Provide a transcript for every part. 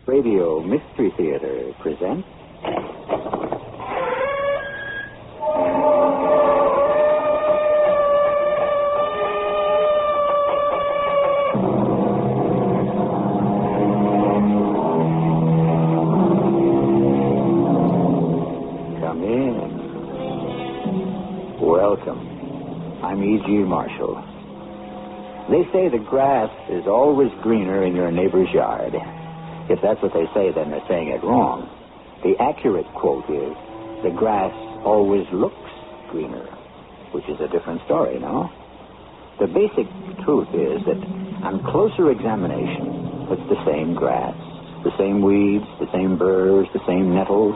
Radio Mystery Theater presents... Come in. Welcome. I'm E.G. Marshall. They say the grass is always greener in your neighbor's yard. If that's what they say, then they're saying it wrong. The accurate quote is, the grass always looks greener, which is a different story, no? The basic truth is that on closer examination, it's the same grass, the same weeds, the same burrs, the same nettles,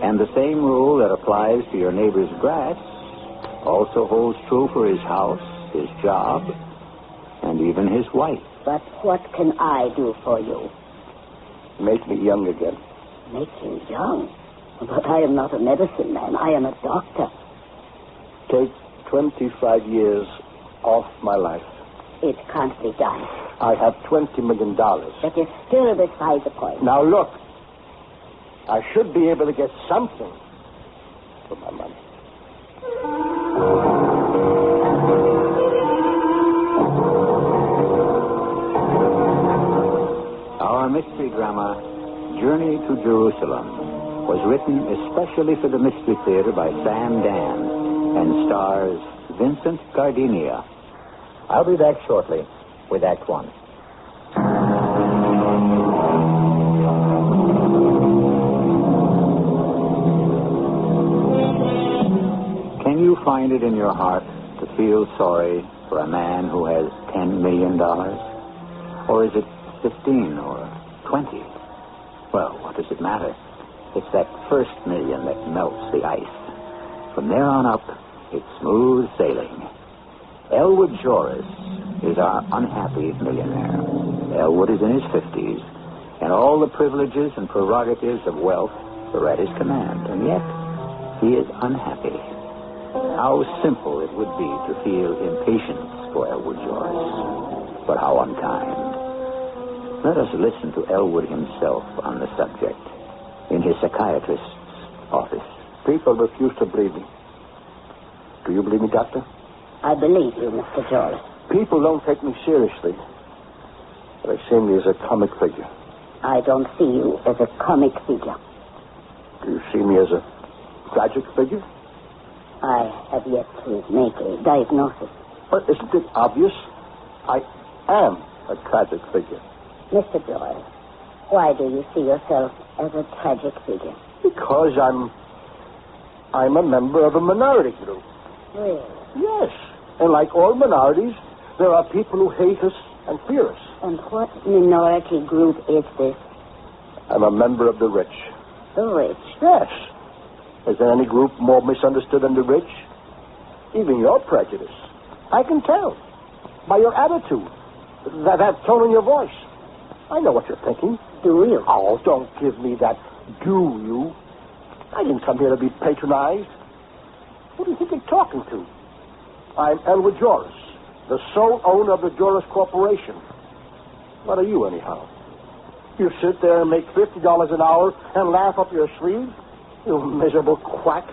and the same rule that applies to your neighbor's grass also holds true for his house, his job, and even his wife. But what can I do for you? Make me young again. Make you young? But I am not a medicine man. I am a doctor. Take 25 years off my life. It can't be done. I have $20 million. That is still beside the point. Now, look. I should be able to get something for my money. Our mystery drama, Journey to Jerusalem, was written especially for the Mystery Theater by Sam Dan and stars Vincent Gardenia. I'll be back shortly with Act One. Can you find it in your heart to feel sorry for a man who has $10 million? Or is it 15 or 20? Well, what does it matter? It's that first million that melts the ice. From there on up, it's smooth sailing. Elwood Joris is our unhappy millionaire. Elwood is in his 50s, and all the privileges and prerogatives of wealth are at his command, and yet he is unhappy. How simple it would be to feel impatience for Elwood Joris, but how unkind. Let us listen to Elwood himself on the subject in his psychiatrist's office. People refuse to believe me. Do you believe me, Doctor? I believe you, Mr. Joris. People don't take me seriously. They see me as a comic figure. I don't see you as a comic figure. Do you see me as a tragic figure? I have yet to make a diagnosis. But isn't it obvious? I am a tragic figure. Mr. Joris, why do you see yourself as a tragic figure? Because I'm a member of a minority group. Really? Yes. And like all minorities, there are people who hate us and fear us. And what minority group is this? I'm a member of the rich. The rich? Yes. Is there any group more misunderstood than the rich? Even your prejudice. I can tell. By your attitude. That tone in your voice. I know what you're thinking. Do you? Oh, don't give me that do you. I didn't come here to be patronized. Who do you think you're talking to? I'm Elwood Joris, the sole owner of the Joris Corporation. What are you, anyhow? You sit there and make $50 an hour and laugh up your sleeve? You miserable quack.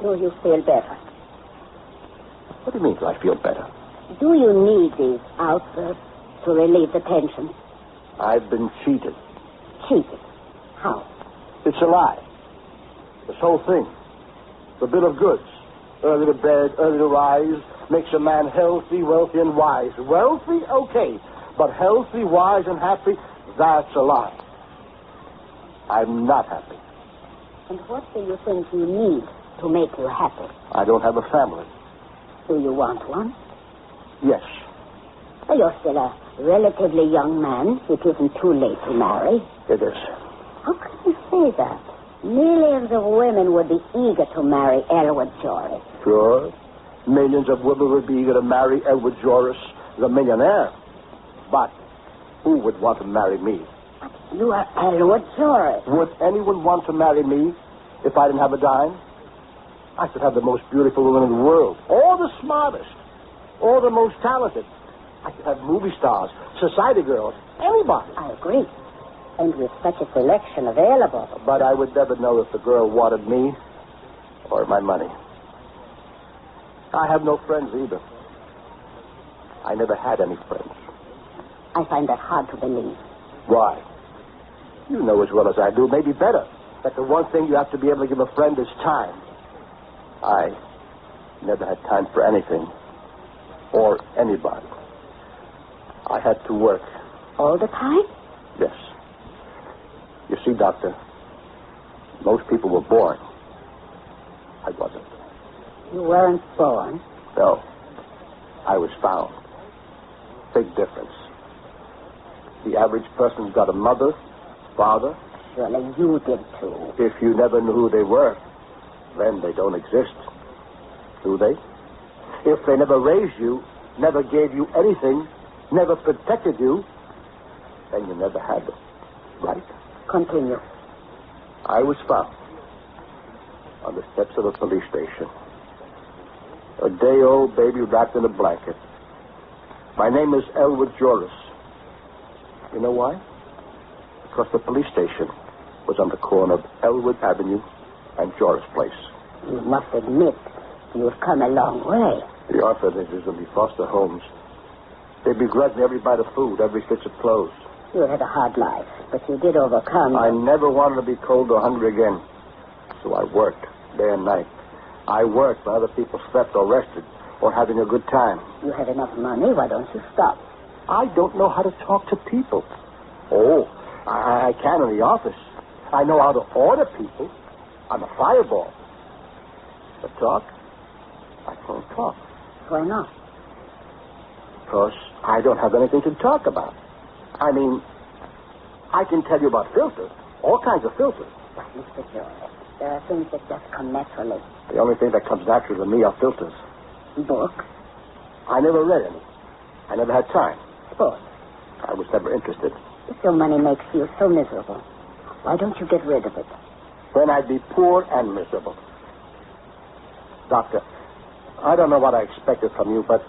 Do you feel better? What do you mean, do I feel better? Do you need these outbursts to relieve the tension? I've been cheated. Cheated? How? It's a lie. This whole thing. The bill of goods. Early to bed, early to rise, makes a man healthy, wealthy, and wise. Wealthy? Okay. But healthy, wise, and happy, that's a lie. I'm not happy. And what do you think you need to make you happy? I don't have a family. Do you want one? Yes. Well, you're still a relatively young man. It isn't too late to marry. It is. How can you say that? Millions of women would be eager to marry Elwood Joris. Sure. Millions of women would be eager to marry Elwood Joris, the millionaire. But who would want to marry me? But you are Elwood Joris. Would anyone want to marry me if I didn't have a dime? I could have the most beautiful woman in the world. All the smartest. All the most talented. I could have movie stars, society girls, anybody. I agree. And with such a selection available. But I would never know if the girl wanted me or my money. I have no friends either. I never had any friends. I find that hard to believe. Why? You know as well as I do, maybe better, that the one thing you have to be able to give a friend is time. I never had time for anything or anybody. I had to work. All the time? Yes. You see, Doctor, most people were born. I wasn't. You weren't born? No. I was found. Big difference. The average person's got a mother, father. Surely you did too. If you never knew who they were, then they don't exist. Do they? If they never raised you, never gave you anything, never protected you, then you never had them. Right? Continue. I was found on the steps of a police station. A day-old baby wrapped in a blanket. My name is Elwood Joris. You know why? Because the police station was on the corner of Elwood Avenue and Joris Place. You must admit you've come a long way. The orphanages and the foster homes, they begrudged me every bite of food, every stitch of clothes. You had a hard life, but you did overcome. I never wanted to be cold or hungry again. So I worked day and night. I worked while other people slept or rested or having a good time. You have enough money. Why don't you stop? I don't know how to talk to people. Oh, I can in the office. I know how to order people. I'm a fireball. But talk? I can't talk. Why not? Because I don't have anything to talk about. I mean, I can tell you about filters. All kinds of filters. But, Mr. Jones, there are things that just come naturally. The only thing that comes naturally to me are filters. Books? I never read any. I never had time. Sports? I was never interested. If your money makes you so miserable, why don't you get rid of it? Then I'd be poor and miserable. Doctor, I don't know what I expected from you, but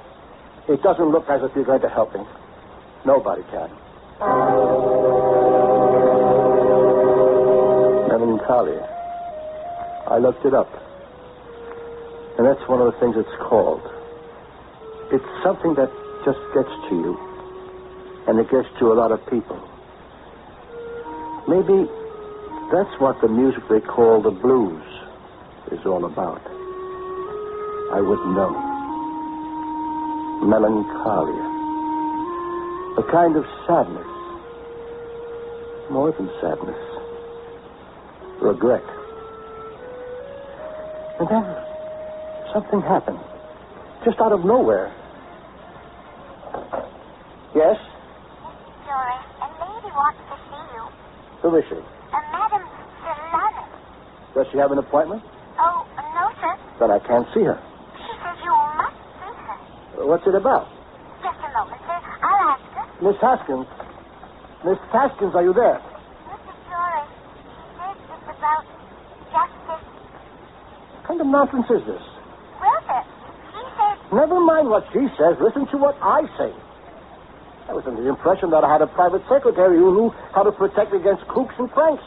it doesn't look as if you're going to help me. Nobody can. Melancholia. I looked it up. And that's one of the things it's called. It's something that just gets to you. And it gets to a lot of people. Maybe that's what the music they call the blues is all about. I wouldn't know. Melancholia. A kind of sadness. More than sadness. Regret. And then something happened. Just out of nowhere. Yes? Joris, a lady wants to see you. Who is she? Madam Solanus. Does she have an appointment? Oh, no, sir. Then I can't see her. She says you must see her. What's it about? Just a moment, sir. I'll ask her. Miss Haskins. Miss Haskins, are you there? Mr. Joris, she says it's about justice. What kind of nonsense is this? Well, sir, she says... Never mind what she says. Listen to what I say. I was under the impression that I had a private secretary who knew how to protect against kooks and cranks.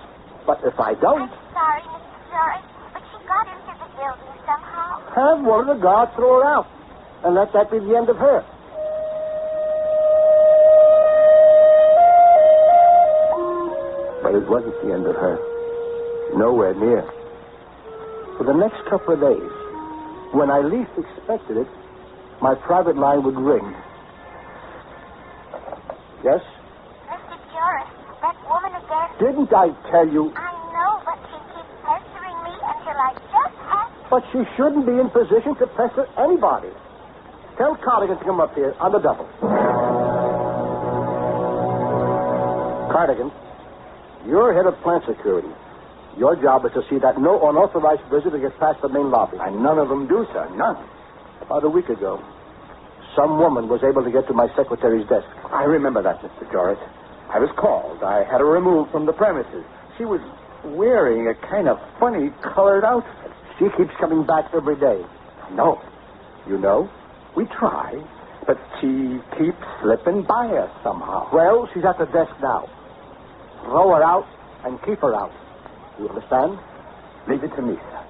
But if I don't... I'm sorry, Mr. Joris, but she got into the building somehow. have one of the guards throw her out. And let that be the end of her. But it wasn't the end of her. Nowhere near. For the next couple of days, when I least expected it, my private line would ring. Yes? Mr. Joris, that woman again. Didn't I tell you? I know, but she keeps pestering me until I just have to. But she shouldn't be in position to pester anybody. Tell Cardigan to come up here on the double. Cardigan, you're head of plant security. Your job is to see that no unauthorized visitor gets past the main lobby. And none of them do, sir. None. About a week ago, some woman was able to get to my secretary's desk. I remember that, Mr. Joris. I was called. I had her removed from the premises. She was wearing a kind of funny colored outfit. She keeps coming back every day. No. You know? We try, but she keeps slipping by us somehow. Well, she's at the desk now. throw her out and keep her out. You understand? Leave it to me, sir.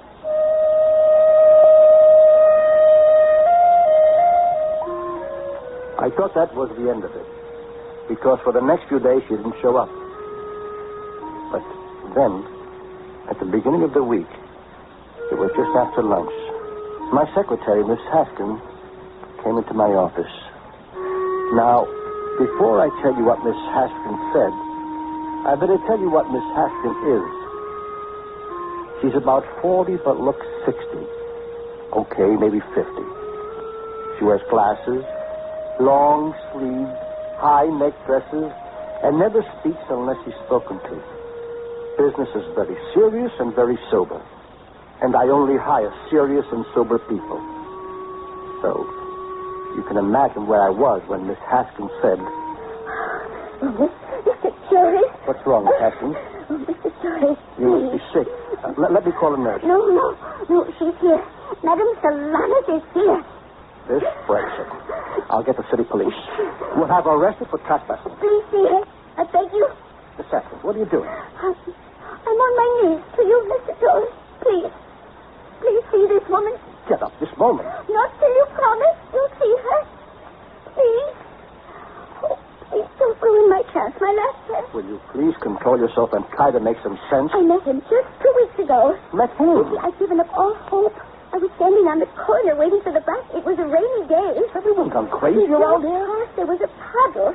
I thought that was the end of it, because for the next few days she didn't show up. But then, at the beginning of the week, it was just after lunch, my secretary, Miss Haskins, came into my office. Now, before I tell you what Miss Haskins said, I better tell you what Miss Haskins is. She's about 40 but looks 60. Okay, maybe 50. She wears glasses, long sleeved, high neck dresses, and never speaks unless she's spoken to. Business is very serious and very sober. And I only hire serious and sober people. So, you can imagine where I was when Miss Haskins said... Mr. Joris. What's wrong, Miss Haskins? Oh, Mr. Joris, You must be sick. Let me call a nurse. No, she's here. Madame Solanus is here. This breaks it. I'll get the city police. We'll have her arrested for trespassing. Please see her. I beg you. Miss Haskins, what are you doing? I'm on my knees to you, Mr. Joris. Please see this woman. Get up this moment. Not till you promise you'll see her. Please. Oh, please don't ruin my chance, my last chance. Will you please control yourself and try to make some sense? I met him just 2 weeks ago. Met whom? You see, I've given up all hope. I was standing on the corner waiting for the bus. It was a rainy day. Has everyone gone crazy around here? Yes, there was a puddle.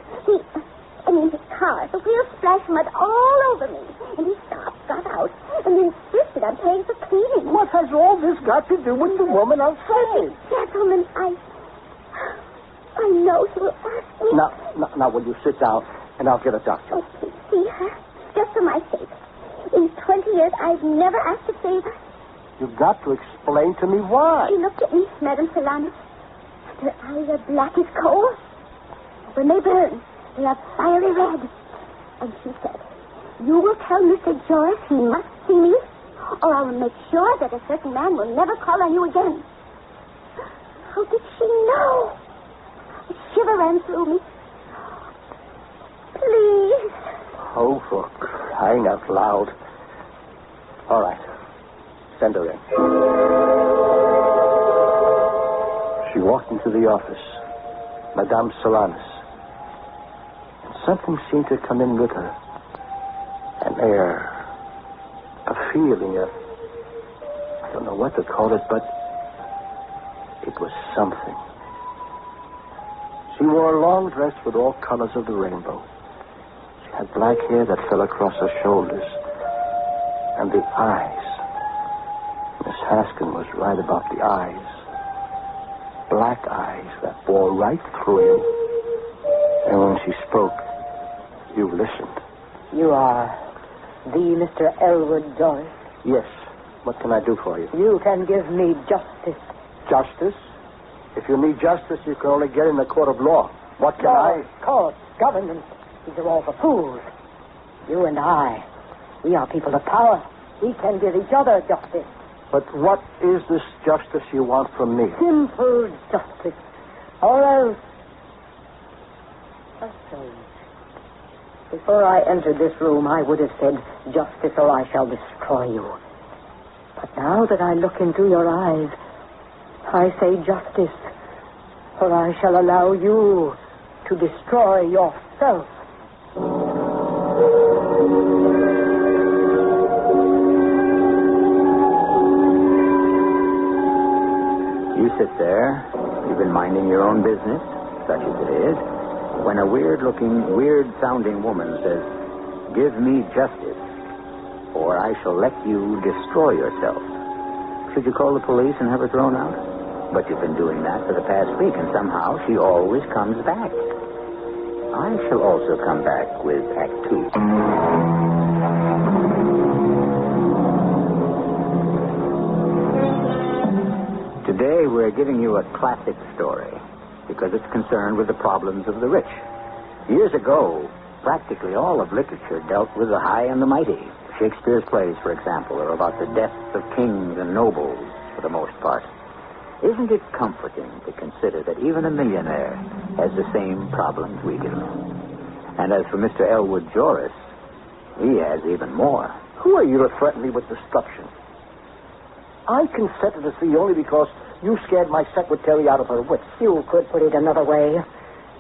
His car, the wheels splashed mud all over me. And he stopped, got out, and insisted on paying for cleaning. What has all this got to do with the woman outside? Gentlemen, I know he will ask me. Now, will you sit down, and I'll get a doctor. Oh, please see her, just for my sake. In 20 years, I've never asked a favor. You've got to explain to me why. She looked at me, Madame Solanus. Her eyes are black as coal. When they burn, they are fiery red. And she said, you will tell Mr. Joris he must see me, or I will make sure that a certain man will never call on you again. How did she know? A shiver ran through me. Please. Oh, for crying out loud. All right. Send her in. She walked into the office. Madame Solanus. And something seemed to come in with her. An air. A feeling. I don't know what to call it, but it was something. She wore a long dress with all colors of the rainbow. She had black hair that fell across her shoulders. And the eyes. Miss Haskins was right about the eyes. Black eyes that bore right through you. And when she spoke, you listened. You are the Mr. Elwood Joris? Yes. What can I do for you? You can give me justice. Justice? If you need justice, you can only get in the court of law. What can I... Court, government, these are all for fools. You and I, we are people of power. We can give each other justice. But what is this justice you want from me? Simple justice. Or else... Before I entered this room, I would have said, justice or I shall destroy you. But now that I look into your eyes, I say justice, or I shall allow you to destroy yourself. You sit there. You've been minding your own business, such as it is, when a weird-looking, weird-sounding woman says, give me justice, or I shall let you destroy yourself. Should you call the police and have her thrown out? But you've been doing that for the past week, and somehow she always comes back. I shall also come back with Act 2. Today, we're giving you a classic story because it's concerned with the problems of the rich. Years ago, practically all of literature dealt with the high and the mighty. Shakespeare's plays, for example, are about the deaths of kings and nobles, for the most part. Isn't it comforting to consider that even a millionaire has the same problems we do? And as for Mr. Elwood Joris, He has even more. Who are you to threaten me with destruction? I consented to see you only because you scared my secretary out of her wits. You could put it another way.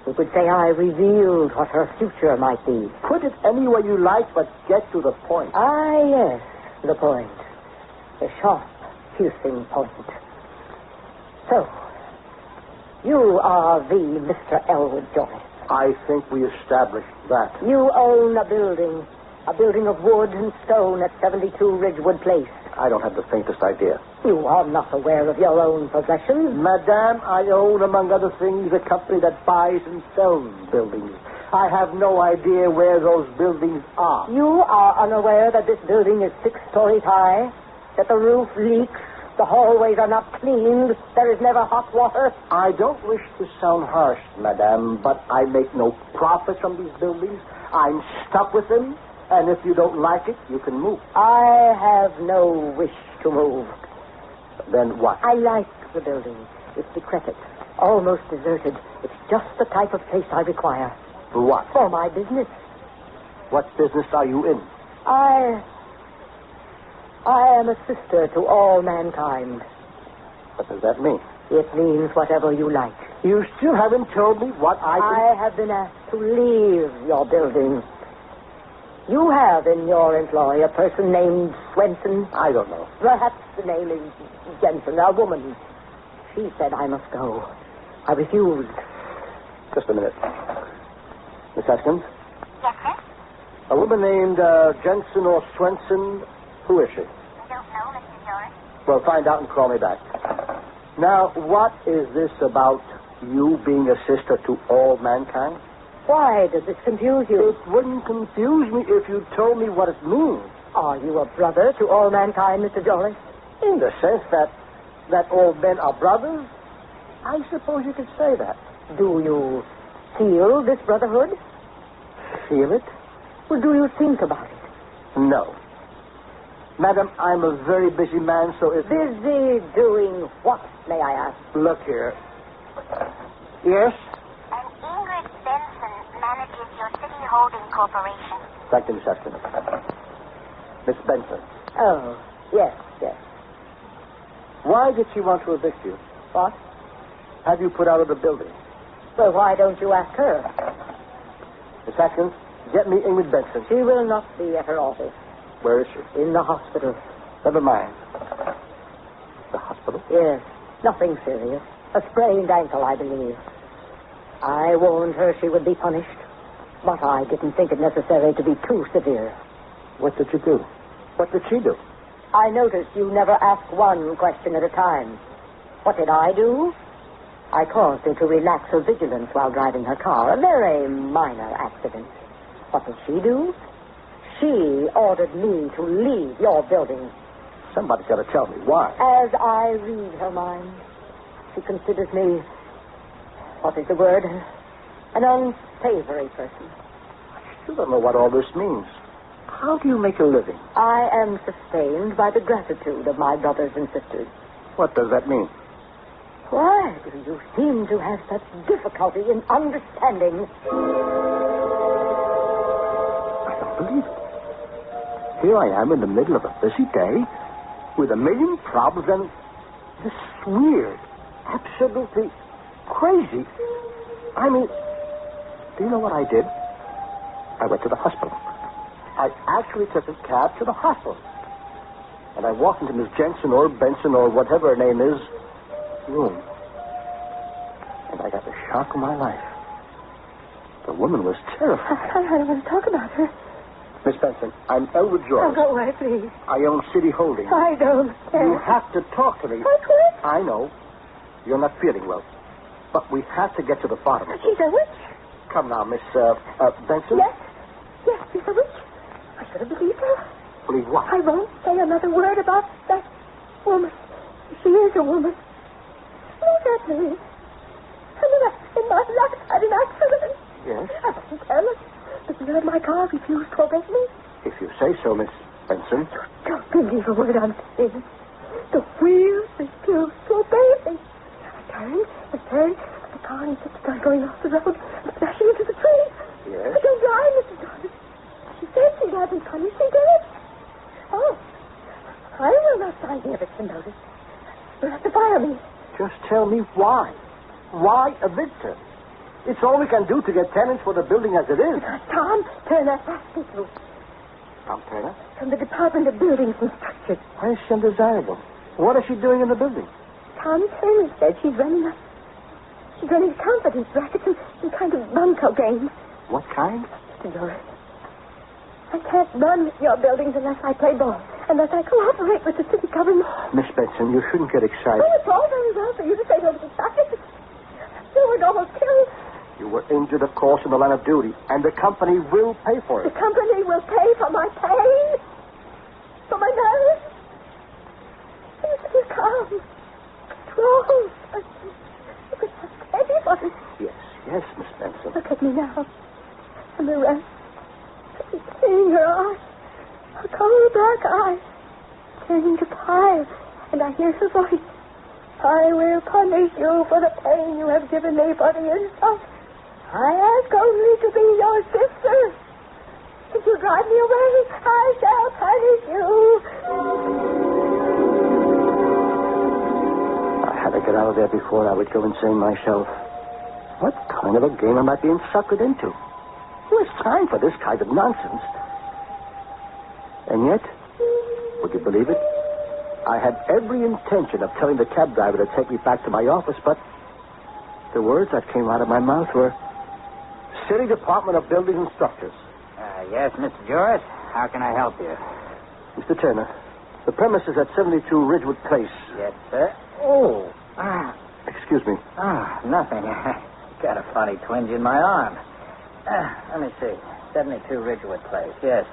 You could say I revealed what her future might be. Put it any way you like, but get to the point. Ah, yes, the point. The sharp, piercing point. So, you are the Mr. Elwood Joyce. I think we established that. You own a building of wood and stone at 72 Ridgewood Place. I don't have the faintest idea. You are not aware of your own possessions. Madame, I own, among other things, a company that buys and sells buildings. I have no idea where those buildings are. You are unaware that this building is 6 stories high, that the roof leaks, the hallways are not cleaned, there is never hot water. I don't wish to sound harsh, Madame, but I make no profit from these buildings. I'm stuck with them, and if you don't like it, you can move. I have no wish to move. Then what? I like the building. It's decrepit, almost deserted. It's just the type of place I require. For what? For my business. What business are you in? I am a sister to all mankind. What does that mean? It means whatever you like. You still haven't told me what I have been asked to leave your building. You have in your employ a person named Swenson. I don't know. Perhaps the name is Jensen, a woman. She said I must go. I refused. Just a minute. Miss Haskins? Yes, sir? A woman named Jensen or Swenson. Who is she? I don't know, Mr. Joyce. Well, find out and call me back. Now, what is this about you being a sister to all mankind? Why does this confuse you? It wouldn't confuse me if you told me what it means. Are you a brother to all mankind, Mr. Joyce? In the sense that all men are brothers? I suppose you could say that. Do you feel this brotherhood? Feel it? Well, do you think about it? No. Madam, I'm a very busy man, so if... Busy doing what, may I ask? Look here. Yes? Ingrid Benson manages your city holding corporation. Thank you, Miss Haskins. Miss Benson. Oh, yes. Why did she want to evict you? What? Have you put out of the building? Well, why don't you ask her? Miss Haskins, get me Ingrid Benson. She will not be at her office. Where is she? In the hospital. Never mind. The hospital? Yes, nothing serious. A sprained ankle, I believe. I warned her she would be punished, but I didn't think it necessary to be too severe. What did you do? What did she do? I noticed you never ask one question at a time. What did I do? I caused her to relax her vigilance while driving her car. A very minor accident. What did she do? She ordered me to leave your building. Somebody's got to tell me why. As I read her mind, she considers me, what is the word? An unsavory person. I still don't know what all this means. How do you make a living? I am sustained by the gratitude of my brothers and sisters. What does that mean? Why do you seem to have such difficulty in understanding? I don't believe it. Here I am in the middle of a busy day with a million problems and this weird, absolutely crazy. I mean, do you know what I did? I went to the hospital. I actually took a cab to the hospital. And I walked into Miss Jensen or Benson or whatever her name is room. And I got the shock of my life. The woman was terrified. I don't want to talk about her. Miss Benson, I'm Elwood Joyce. Oh, go away, please. I own City Holdings. I don't care. You have to talk to me. I quit. I know. You're not feeling well. But we have to get to the bottom of it. She's a witch. Come now, Miss Benson. Yes, she's a witch. I should have believed her. Believe what? I won't say another word about that woman. She is a woman. Look at me. In my life, I had an accident. Yes? I wasn't careless. The dealer of my car refused to obey me. If you say so, Miss Benson. Don't believe a word I'm saying. The wheels refused to obey me. I turned, and the car started going off the road and smashing into the tree. Yes? I don't die, Mr. Joyce. She said she'd have me punished and did it. Oh, I will not sign the eviction notice. You'll have to fire me. Just tell me why. Why evict her? It's all we can do to get tenants for the building as it is. Tom Turner asked me to. Tom Turner? From the Department of Buildings and Structures. Why is she undesirable? What is she doing in the building? Tom Turner said she's running confidence rackets and some kind of bunco games. What kind? Mr. Doris, I can't run your buildings unless I play ball, unless I cooperate with the city government. Miss Benson, you shouldn't get excited. Oh, it's all very well for you to say nobody stopped it. You were almost killed. You were injured, of course, in the line of duty, and the company will pay for it. The company will pay for my pain? For my nerves? You calm. Control. Anybody. Yes, Miss Benson. Look at me now. And the rest. Seeing her eyes. Her cold black eyes. Turning to fire. And I hear her voice. I will punish you for the pain you have given me for the insult. I ask only to be your sister. If you drive me away, I shall punish you. I had to get out of there before I would go insane myself. What kind of a game am I being suckered into? Who has time for this kind of nonsense? And yet, would you believe it? I had every intention of telling the cab driver to take me back to my office, but the words that came out of my mouth were, City Department of Buildings and Structures. Yes, Mr. Joris. How can I help you? Mr. Turner, the premises at 72 Ridgewood Place. Yes, sir. Oh. Excuse me. Nothing. Got a funny twinge in my arm. Let me see. 72 Ridgewood Place. Yes.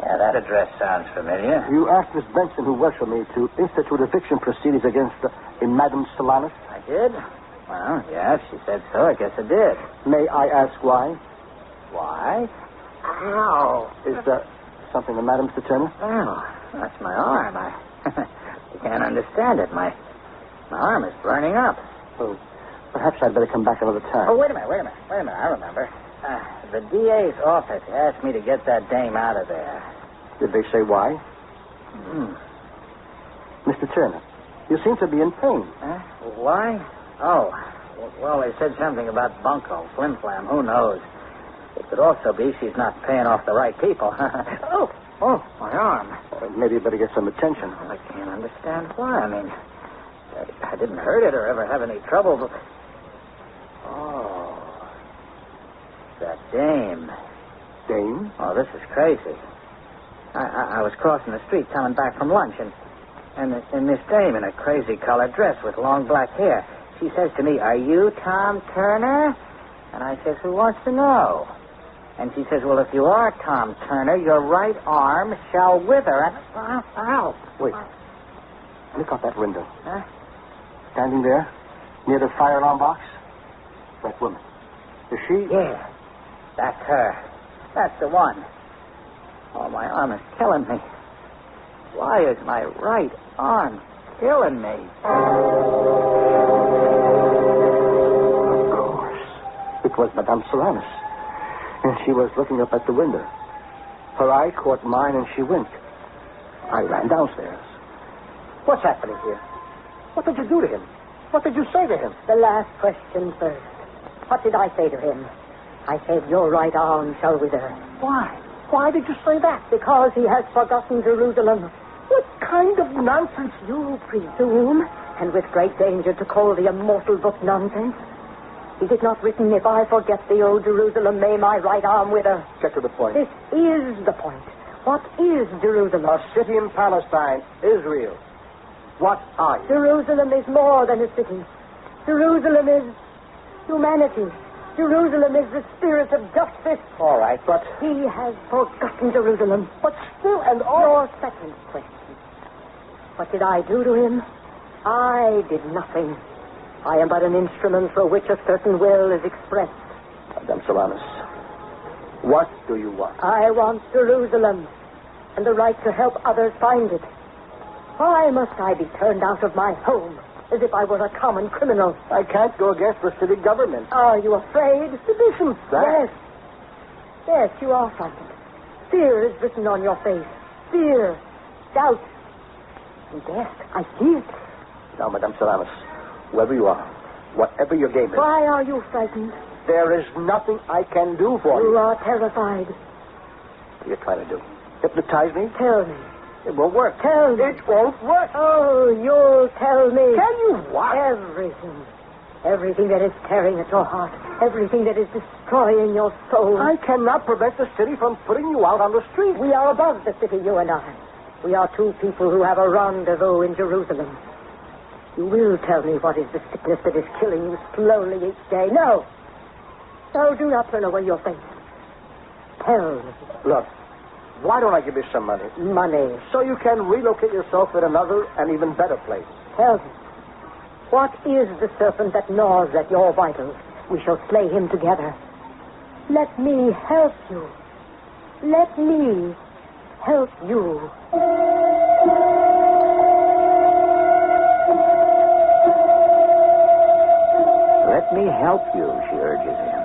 Yeah, that address sounds familiar. You asked Miss Benson, who works for me, to institute eviction proceedings against Madam Solanus? I did? Well, yeah, if she said so, I guess I did. May I ask why? Why? Ow. Is there something the matter, Mr. Turner? Oh, that's my arm. I can't understand it. My arm is burning up. Oh, perhaps I'd better come back another time. Oh, wait a minute. I remember. The DA's office asked me to get that dame out of there. Did they say why? Mr. Turner, you seem to be in pain. Why? Oh, well, they said something about bunco, flim-flam, who knows. It could also be she's not paying off the right people. Oh, my arm. Maybe you better get some attention. Well, I can't understand why. I mean, I didn't hurt it or ever have any trouble, but... Oh, that dame. Dame? Oh, this is crazy. I was crossing the street coming back from lunch, and this dame in a crazy-colored dress with long black hair, she says to me, "Are you Tom Turner?" And I says, "Who wants to know?" And she says, "Well, if you are Tom Turner, your right arm shall wither." And ow. Wait. Look out that window. Huh? Standing there, near the fire alarm box, that woman. Is she? Yeah, that's her. That's the one. Oh, my arm is killing me. Why is my right arm killing me? Of course. It was Madame Solanus. And she was looking up at the window. Her eye caught mine and she winked. I ran downstairs. What's happening here? What did you do to him? What did you say to him? The last question first. What did I say to him? I said, your right arm shall wither. Why? Why did you say that? Because he has forgotten Jerusalem. What kind of nonsense? You presume, and with great danger, to call the immortal book nonsense? Is it not written, if I forget the old Jerusalem, may my right arm wither? Get to the point. This is the point. What is Jerusalem? A city in Palestine, Israel. What are you? Jerusalem is more than a city. Jerusalem is humanity. Jerusalem is the spirit of justice. All right, but... He has forgotten Jerusalem. But still and all... Your second question. What did I do to him? I did nothing. I am but an instrument for which a certain will is expressed. Madame Solanus, what do you want? I want Jerusalem and the right to help others find it. Why must I be turned out of my home as if I were a common criminal? I can't go against the city government. Are you afraid? It isn't that. Yes, you are frightened. Fear is written on your face. Fear, doubt, and death. I see it. Now, Madame Solanus, whoever you are, whatever your game is... Why are you frightened? There is nothing I can do for you. You are terrified. What are you trying to do? Hypnotize me? Tell me. It won't work. Tell me. It won't work. Oh, you'll tell me. Tell you what? Everything. Everything that is tearing at your heart. Everything that is destroying your soul. I cannot prevent the city from putting you out on the street. We are above the city, you and I. We are two people who have a rendezvous in Jerusalem. You will tell me what is the sickness that is killing you slowly each day. No. No, do not turn away your face. Tell me. Look, why don't I give you some money? Money. So you can relocate yourself in another and even better place. Tell me. What is the serpent that gnaws at your vitals? We shall slay him together. Let me help you. Let me help you. Let me help you, she urges him.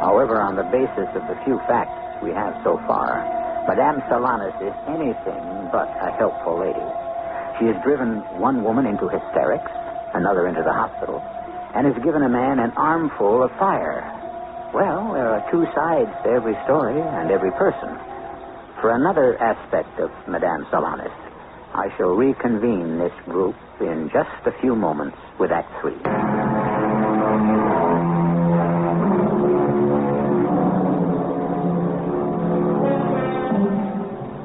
However, on the basis of the few facts we have so far, Madame Solanus is anything but a helpful lady. She has driven one woman into hysterics, another into the hospital, and has given a man an armful of fire. Well, there are two sides to every story and every person. For another aspect of Madame Solanus, I shall reconvene this group in just a few moments with Act 3.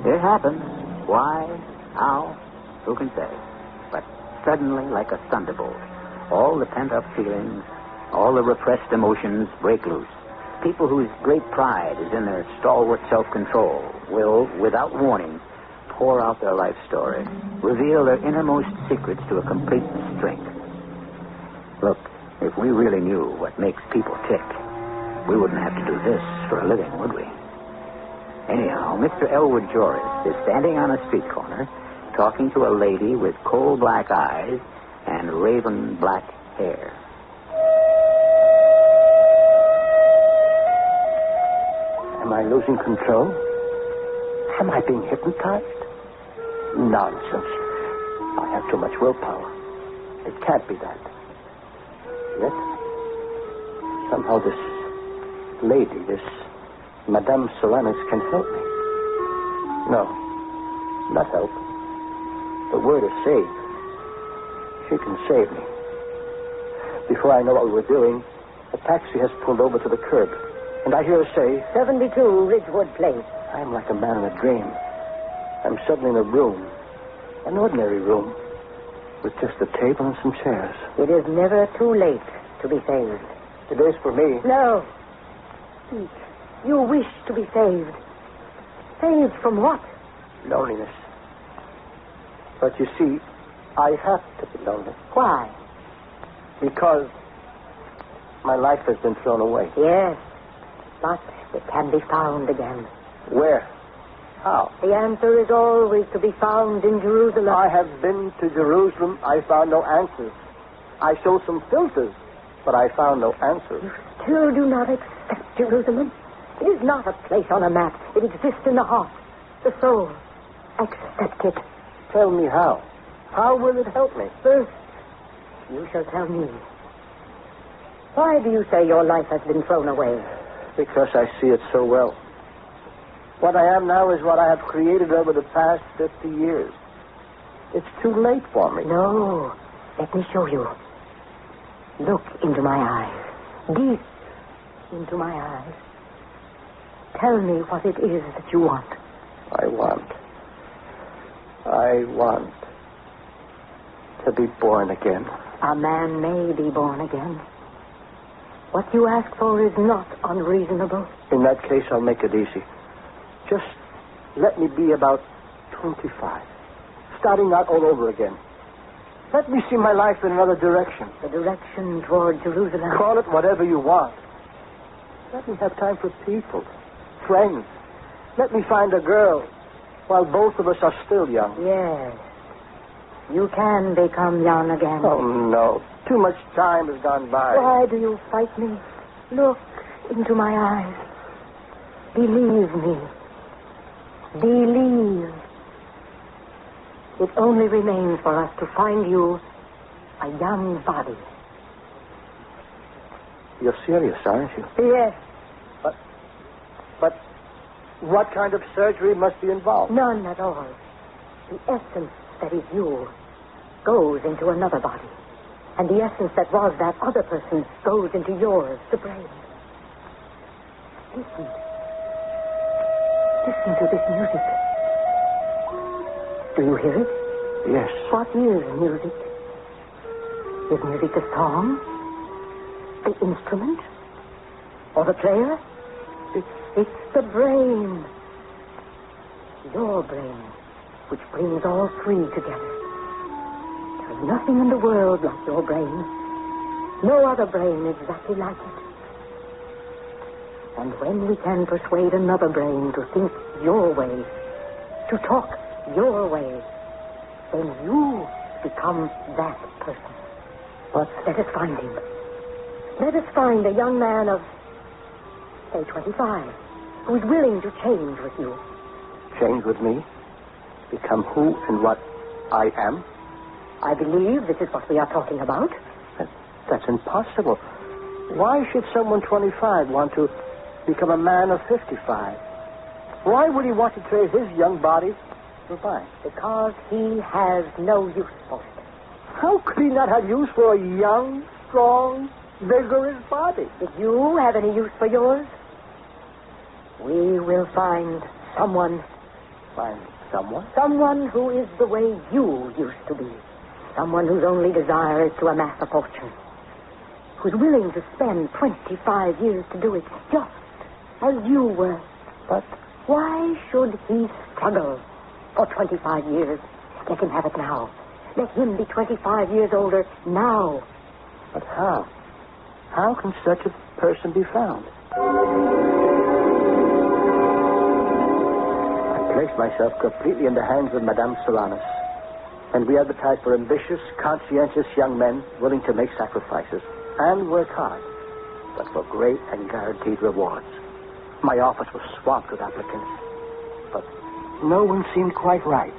It happens. Why? How? Who can say? But suddenly, like a thunderbolt, all the pent-up feelings, all the repressed emotions break loose. People whose great pride is in their stalwart self-control will, without warning, pour out their life story, reveal their innermost secrets to a complete strength. Look, if we really knew what makes people tick, we wouldn't have to do this for a living, would we? Anyhow, Mr. Elwood Joris is standing on a street corner talking to a lady with coal-black eyes and raven-black hair. Am I losing control? Am I being hypnotized? Nonsense. I have too much willpower. It can't be that. Yet, somehow this lady, this Madame Solanus can help me. No, not help. The word is save. She can save me. Before I know what we were doing, a taxi has pulled over to the curb, and I hear her say, 72 Ridgewood Place. I'm like a man in a dream. I'm suddenly in a room, an ordinary room, with just a table and some chairs. It is never too late to be saved. It is for me. No. Speak. You wish to be saved. Saved from what? Loneliness. But you see, I have to be lonely. Why? Because my life has been thrown away. Yes, but it can be found again. Where? How? The answer is always to be found in Jerusalem. I have been to Jerusalem. I found no answers. I showed some filters, but I found no answers. You still do not accept Jerusalem? It is not a place on a map. It exists in the heart, the soul. Accept it. Tell me how. How will it help me? First, you shall tell me. Why do you say your life has been thrown away? Because I see it so well. What I am now is what I have created over the past 50 years. It's too late for me. No. Let me show you. Look into my eyes. Deep into my eyes. Tell me what it is that you want. I want to be born again. A man may be born again. What you ask for is not unreasonable. In that case, I'll make it easy. Just let me be about 25. Starting out all over again. Let me see my life in another direction. The direction toward Jerusalem. Call it whatever you want. Let me have time for people, friends. Let me find a girl while both of us are still young. Yes. You can become young again. Oh, no. Too much time has gone by. Why do you fight me? Look into my eyes. Believe me. Believe. It only remains for us to find you a young body. You're serious, aren't you? Yes. But what kind of surgery must be involved? None at all. The essence that is you goes into another body. And the essence that was that other person goes into yours, the brain. Listen. Listen to this music. Do you hear it? Yes. What is music? Is music the song? The instrument? Or the player? It's the brain. Your brain, which brings all three together. There's nothing in the world like your brain. No other brain exactly like it. And when we can persuade another brain to think your way, to talk your way, then you become that person. But let us find him. Let us find a young man of, say, 25, who is willing to change with you. Change with me? Become who and what I am? I believe this is what we are talking about. That's impossible. Why should someone 25 want to become a man of 55? Why would he want to trade his young body for mine? Because he has no use for it. How could he not have use for a young, strong, vigorous body? Did you have any use for yours? We will find someone. Find someone? Someone who is the way you used to be. Someone whose only desire is to amass a fortune. Who's willing to spend 25 years to do it, just as you were. But why should he struggle for 25 years? Let him have it now. Let him be 25 years older now. But how? How can such a person be found? I placed myself completely in the hands of Madame Solanus, and we advertised for ambitious, conscientious young men willing to make sacrifices and work hard, but for great and guaranteed rewards. My office was swamped with applicants, but no one seemed quite right.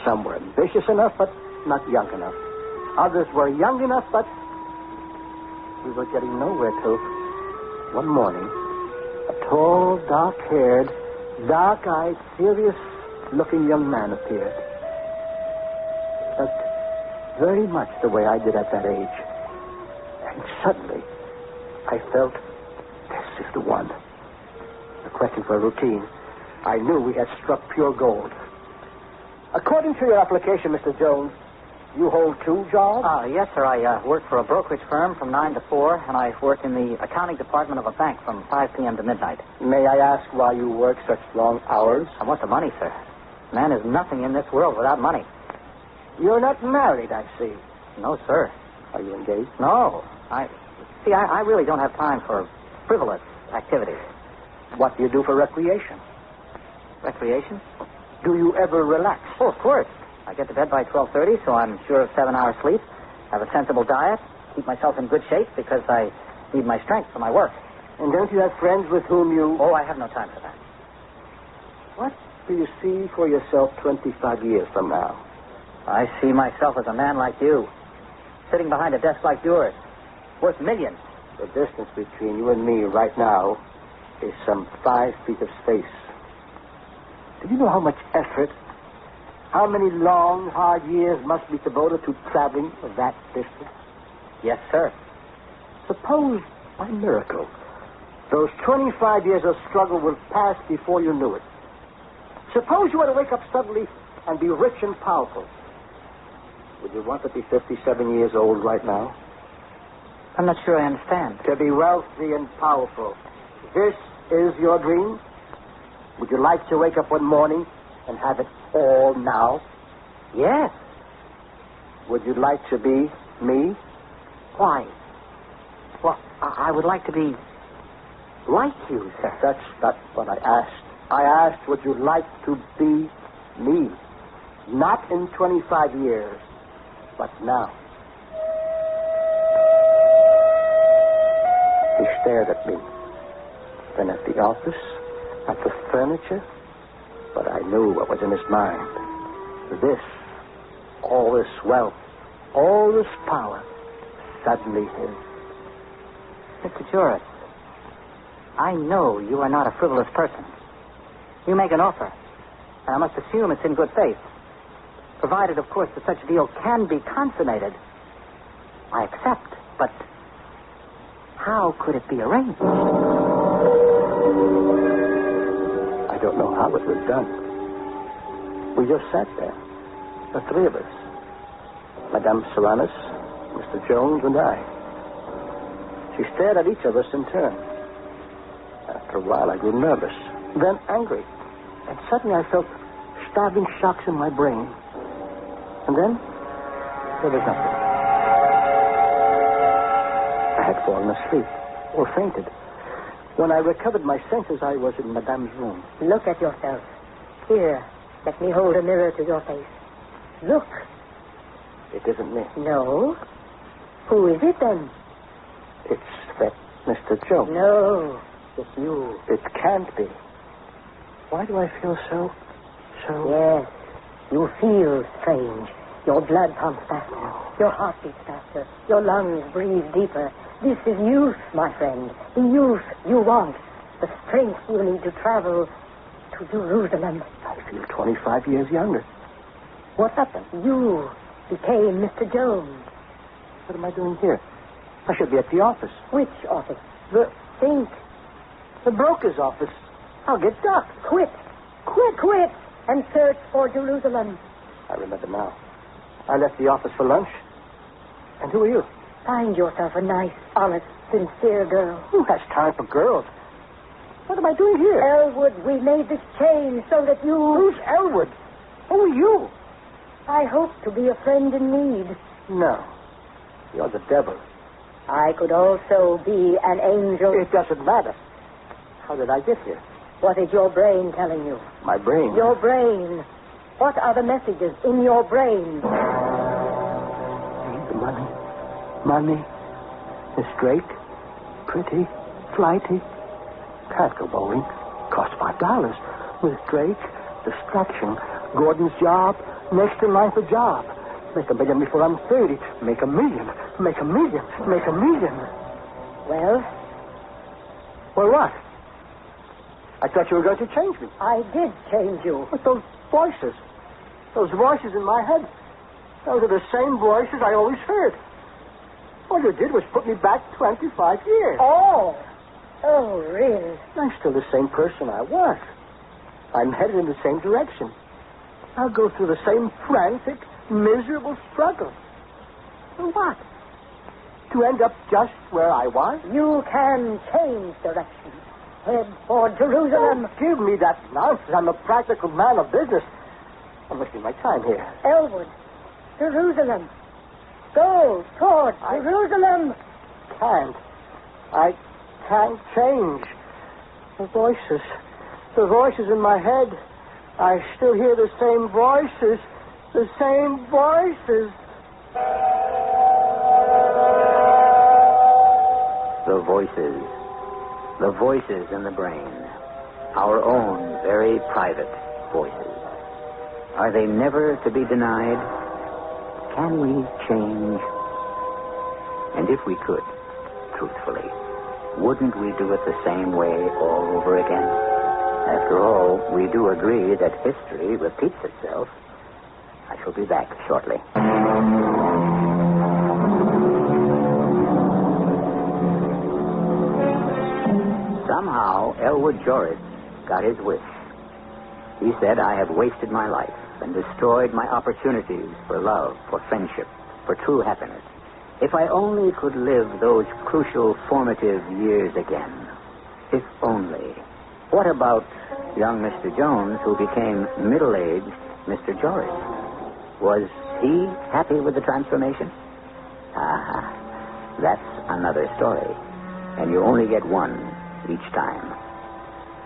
Some were ambitious enough, but not young enough. Others were young enough, but we were getting nowhere till one morning, a tall, dark-haired, dark-eyed, serious-looking young man appeared. He looked very much the way I did at that age. And suddenly, I felt this is the one. Requesting for a routine, I knew we had struck pure gold. According to your application, Mr. Jones, you hold two jobs? Yes, sir. I work for a brokerage firm from 9 to 4, and I work in the accounting department of a bank from 5 p.m. to midnight. May I ask why you work such long hours? I want the money, sir. Man is nothing in this world without money. You're not married, I see. No, sir. Are you engaged? No. I really don't have time for frivolous activities. What do you do for recreation? Recreation? Do you ever relax? Oh, of course. I get to bed by 12:30, so I'm sure of 7 hours sleep. Have a sensible diet. Keep myself in good shape because I need my strength for my work. And don't you have friends with whom you... Oh, I have no time for that. What do you see for yourself 25 years from now? I see myself as a man like you, sitting behind a desk like yours, worth millions. The distance between you and me right now is some 5 feet of space. Do you know how much effort, how many long, hard years must be devoted to traveling that distance? Yes, sir. Suppose, by miracle, those 25 years of struggle will pass before you knew it. Suppose you were to wake up suddenly and be rich and powerful. Would you want to be 57 years old right now? I'm not sure I understand. To be wealthy and powerful. This is your dream? Would you like to wake up one morning and have it all now? Yes. Would you like to be me? Why? Well, I would like to be like you, sir. That's not what I asked. I asked, would you like to be me? Not in 25 years, but now. He stared at me. Then at the office, at the furniture, But I knew what was in his mind. All this wealth, all this power, suddenly his. Mr. Joris, I know you are not a frivolous person. You make an offer, and I must assume it's in good faith. Provided, of course, that such a deal can be consummated. I accept, but how could it be arranged? I don't know how it was done. We just sat there, the three of us. Madame Solanus, Mr. Jones, and I. She stared at each of us in turn. After a while, I grew nervous, then angry. And suddenly I felt stabbing shocks in my brain. And then, there was nothing. I had fallen asleep or fainted. When I recovered my senses, I was in Madame's room. Look at yourself. Here, let me hold a mirror to your face. Look. It isn't me. No. Who is it then? It's that Mr. Jones. No, it's you. It can't be. Why do I feel so... Yes, you feel strange. Your blood pumps faster. Your heart beats faster. Your lungs breathe deeper. This is youth, my friend. The youth you want. The strength you need to travel to Jerusalem. I feel 25 years younger. What happened? You became Mr. Jones. What am I doing here? I should be at the office. Which office? Think. The broker's office. I'll get docked. Quit, and search for Jerusalem. I remember now. I left the office for lunch. And who are you? Find yourself a nice, honest, sincere girl. Who has time for girls? What am I doing here? Elwood, we made this change so that you... Who's Elwood? Who are you? I hope to be a friend in need. No. You're the devil. I could also be an angel. It doesn't matter. How did I get here? What is your brain telling you? My brain? Your brain. What are the messages in your brain? Need the money. Money. Miss Drake. Pretty. Flighty. Can't go bowling. Cost $5. With Drake. Distraction. Gordon's job. Next in line for job. Make $1 million before I'm 30. Make $1 million. Make $1 million. Make $1 million. Well? Well, what? I thought you were going to change me. I did change you. But those voices in my head, those are the same voices I always heard. All you did was put me back 25 years. Oh, really? I'm still the same person I was. I'm headed in the same direction. I'll go through the same frantic, miserable struggle. For what? To end up just where I was? You can change direction. Head for Jerusalem. Don't give me that nonsense. I'm a practical man of business. I'm wasting my time here. Elwood, Jerusalem. Go toward Jerusalem. I can't change. The voices in my head. I still hear the same voices. The same voices. The voices. The voices in the brain. Our own very private voices. Are they never to be denied? Can we change? And if we could, truthfully, wouldn't we do it the same way all over again? After all, we do agree that history repeats itself. I shall be back shortly. Somehow, Elwood Joris got his wish. He said, I have wasted my life and destroyed my opportunities for love, for friendship, for true happiness. If I only could live those crucial formative years again. If only. What about young Mr. Jones, who became middle-aged Mr. Joris? Was he happy with the transformation? That's another story. And you only get one each time.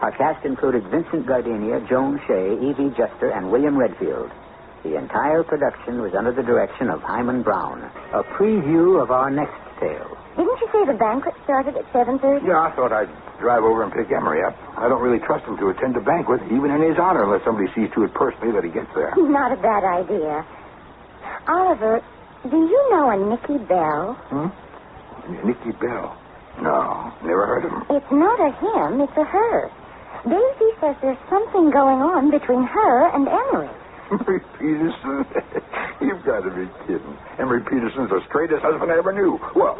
Our cast included Vincent Gardenia, Joan Shea, E.V. Juster, and William Redfield. The entire production was under the direction of Hyman Brown. A preview of our next tale. Didn't you say the banquet started at 7:30? Yeah, I thought I'd drive over and pick Emery up. I don't really trust him to attend a banquet, even in his honor, unless somebody sees to it personally that he gets there. Not a bad idea. Oliver, do you know a Nicky Bell? Nicky Bell? No, never heard of him. It's not a him, it's a her. Daisy says there's something going on between her and Emery. Emery Peterson? You've got to be kidding. Emery Peterson's the straightest husband I ever knew. Well,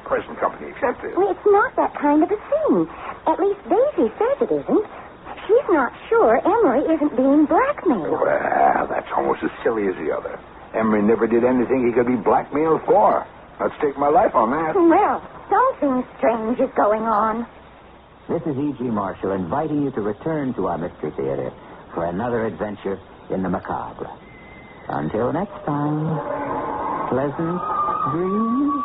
present company accepted. Well, it's not that kind of a thing. At least Daisy says it isn't. She's not sure Emery isn't being blackmailed. Well, that's almost as silly as the other. Emery never did anything he could be blackmailed for. I'd stake my life on that. Well, something strange is going on. This is E.G. Marshall inviting you to return to our Mystery Theater for another adventure in the macabre. Until next time, pleasant dreams.